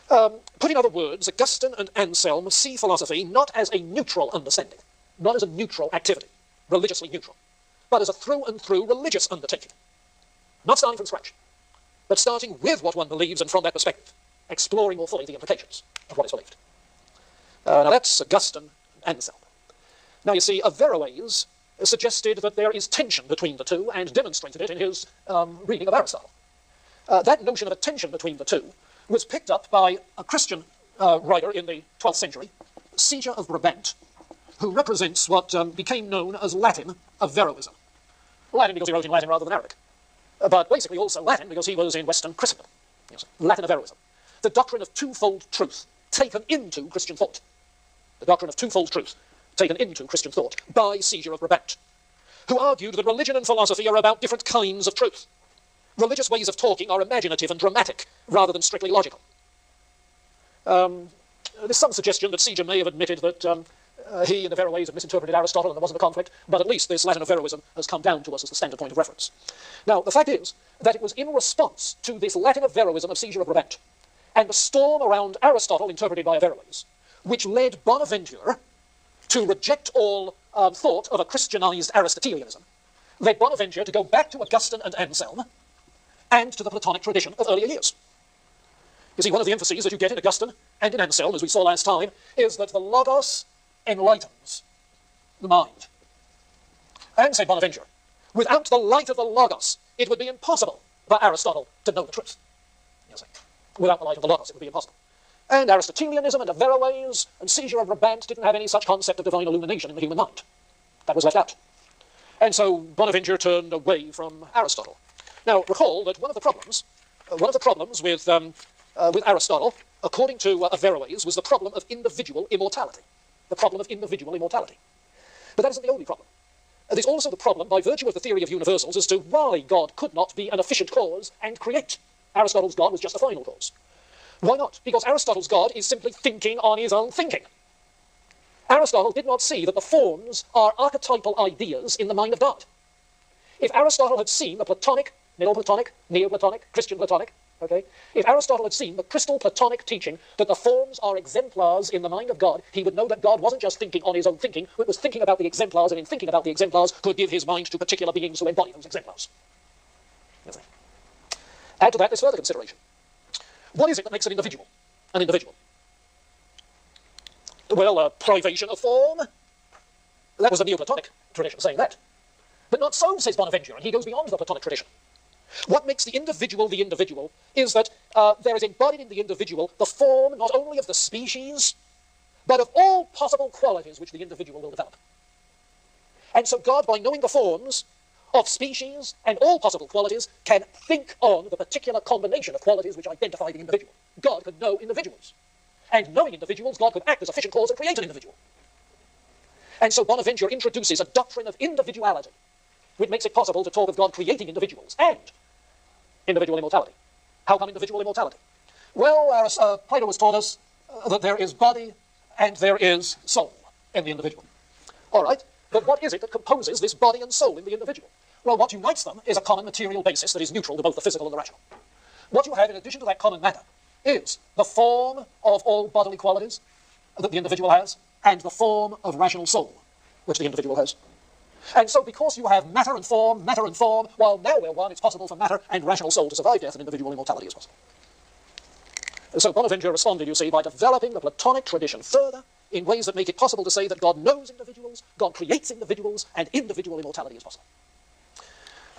Put in other words, Augustine and Anselm see philosophy not as a neutral understanding, not as a neutral activity, religiously neutral, but as a through and through religious undertaking. Not starting from scratch, but starting with what one believes and from that perspective, exploring more fully the implications of what is believed. Now that's Augustine and Anselm. Now you see, Averroes suggested that there is tension between the two and demonstrated it in his reading of Aristotle. That notion of a tension between the two was picked up by a Christian writer in the 12th century, Caesar of Brabant, who represents what became known as Latin Averroism. Latin because he wrote in Latin rather than Arabic, but basically also Latin because he was in Western Christendom. Yes, Latin Averroism. The doctrine of twofold truth taken into Christian thought. The doctrine of twofold truth taken into Christian thought by Caesar of Brabant, who argued that religion and philosophy are about different kinds of truth. Religious ways of talking are imaginative and dramatic rather than strictly logical. There's some suggestion that Caesar may have admitted that he and Averroes have misinterpreted Aristotle and there wasn't a conflict, but at least this Latin Averroism has come down to us as the standard point of reference. Now, the fact is that it was in response to this Latin Averroism of Caesar of Brabant and the storm around Aristotle interpreted by Averroes, which led Bonaventure to reject all thought of a Christianized Aristotelianism, led Bonaventure to go back to Augustine and Anselm and to the Platonic tradition of earlier years. You see, one of the emphases that you get in Augustine and in Anselm, as we saw last time, is that the Logos enlightens the mind. And, said Bonaventure, without the light of the Logos, it would be impossible for Aristotle to know the truth. You see, without the light of the Logos, it would be impossible. And Aristotelianism and Averroes and Caesar of Brabant didn't have any such concept of divine illumination in the human mind. That was left out. And so Bonaventure turned away from Aristotle. Now, recall that one of the problems with Aristotle, according to Averroes, was the problem of individual immortality. The problem of individual immortality. But that isn't the only problem. There's also the problem, by virtue of the theory of universals, as to why God could not be an efficient cause and create. Aristotle's God was just a final cause. Why not? Because Aristotle's God is simply thinking on his own thinking. Aristotle did not see that the forms are archetypal ideas in the mind of God. If Aristotle had seen the Platonic, Middle Platonic, Neoplatonic, Christian Platonic, okay? If Aristotle had seen the crystal Platonic teaching that the forms are exemplars in the mind of God, he would know that God wasn't just thinking on his own thinking, but was thinking about the exemplars, and in thinking about the exemplars could give his mind to particular beings who embody those exemplars. Add to that this further consideration. What is it that makes an individual an individual? Well, a privation of form. That was the Neoplatonic tradition saying that. But not so, says Bonaventure, and he goes beyond the Platonic tradition. What makes the individual is that there is embodied in the individual the form not only of the species, but of all possible qualities which the individual will develop. And so God, by knowing the forms of species and all possible qualities, can think on the particular combination of qualities which identify the individual. God could know individuals. And knowing individuals, God could act as efficient cause and create an individual. And so Bonaventure introduces a doctrine of individuality, which makes it possible to talk of God creating individuals and individual immortality. How come individual immortality? Well, Plato has taught us that there is body and there is soul in the individual. All right, but what is it that composes this body and soul in the individual? Well, what unites them is a common material basis that is neutral to both the physical and the rational. What you have in addition to that common matter is the form of all bodily qualities that the individual has and the form of rational soul which the individual has. And so because you have matter and form, while now we're one, it's possible for matter and rational soul to survive death, and individual immortality is possible. So Bonaventure responded, you see, by developing the Platonic tradition further in ways that make it possible to say that God knows individuals, God creates individuals, and individual immortality is possible.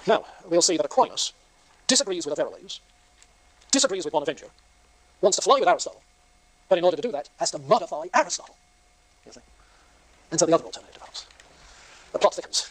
Now, we'll see that Aquinas disagrees with Averroes, disagrees with Bonaventure, wants to fly with Aristotle, but in order to do that, has to modify Aristotle. You see? And so the other alternative develops. The plot thickens.